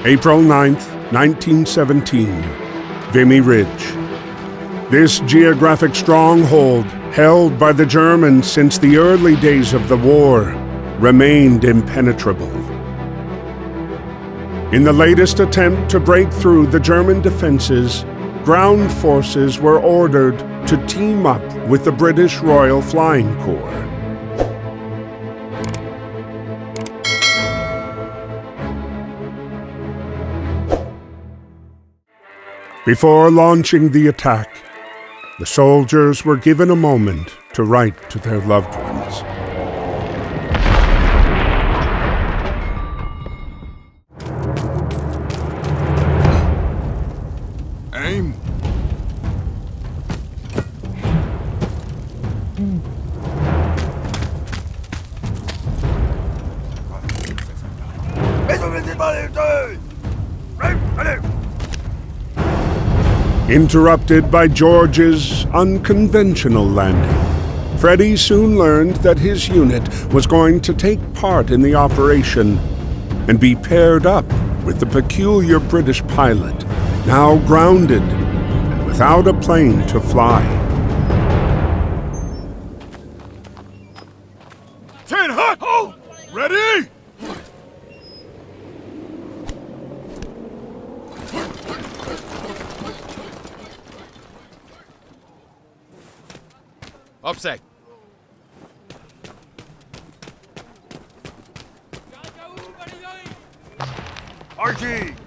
April 9th, 1917, Vimy Ridge. This geographic stronghold, held by the Germans since the early days of the war, remained impenetrable. In the latest attempt to break through the German defenses, ground forces were ordered to team up with the British Royal Flying Corps. Before launching the attack, the soldiers were given a moment to write to their loved ones. Aim. Interrupted by George's unconventional landing, Freddie soon learned that his unit was going to take part in the operation and be paired up with the peculiar British pilot, now grounded and without a plane to fly. 10 hot! Oh! Ready? Opsec. RG.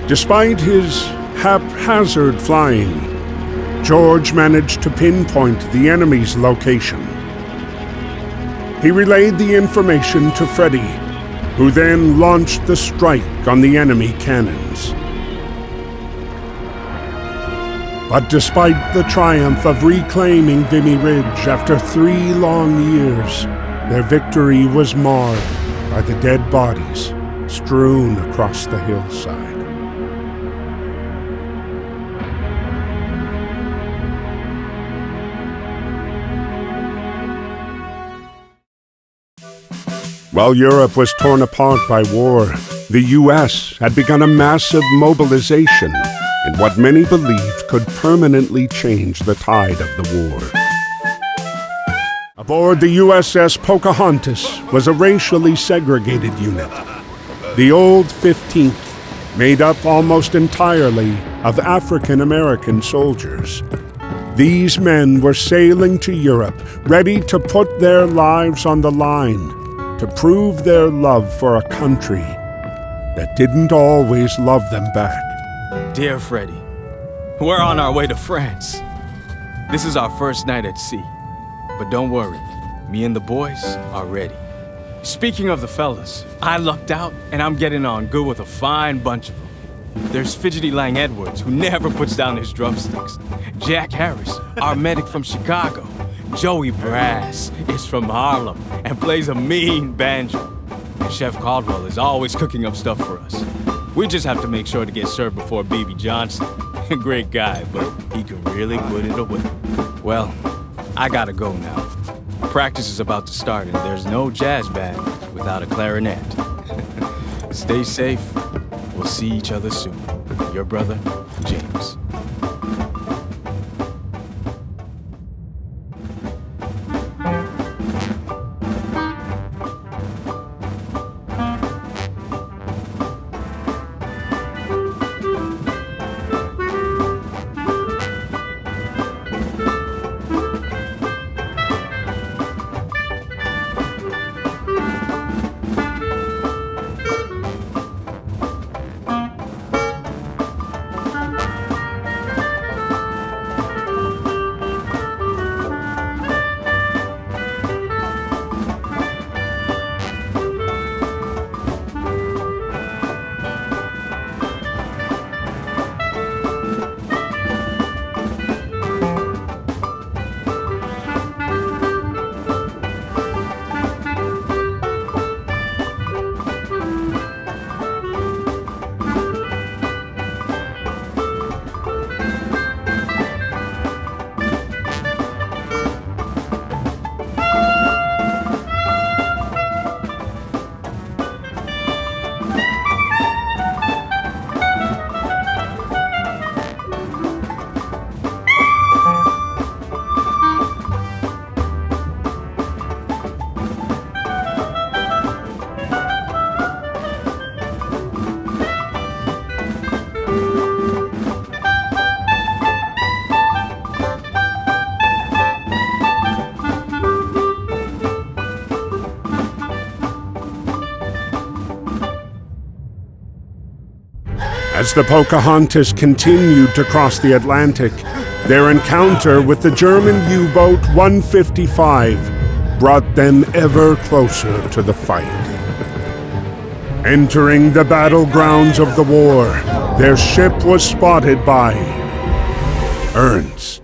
Despite his haphazard flying, George managed to pinpoint the enemy's location. He relayed the information to Freddie, who then launched the strike on the enemy cannons. But despite the triumph of reclaiming Vimy Ridge after 3 long years, their victory was marred by the dead bodies strewn across the hillside. While Europe was torn apart by war, the U.S. had begun a massive mobilization in what many believed could permanently change the tide of the war. Aboard the USS Pocahontas was a racially segregated unit. The Old 15th, made up almost entirely of African American soldiers. These men were sailing to Europe, ready to put their lives on the line, to prove their love for a country that didn't always love them back. Dear Freddie, we're on our way to France. This is our first night at sea. But don't worry, me and the boys are ready. Speaking of the fellas, I lucked out and I'm getting on good with a fine bunch of them. There's Fidgety Lang Edwards, who never puts down his drumsticks. Jack Harris, our medic from Chicago. Joey Brass is from Harlem and plays a mean banjo. And Chef Caldwell is always cooking up stuff for us. We just have to make sure to get served before B.B. Johnson. Great guy, but he can really put it away. Well, I gotta go now. Practice is about to start and there's no jazz band without a clarinet. Stay safe. We'll see each other soon. Your brother, James. As the Pocahontas continued to cross the Atlantic, their encounter with the German U-boat 155 brought them ever closer to the fight. Entering the battlegrounds of the war, their ship was spotted by Ernst.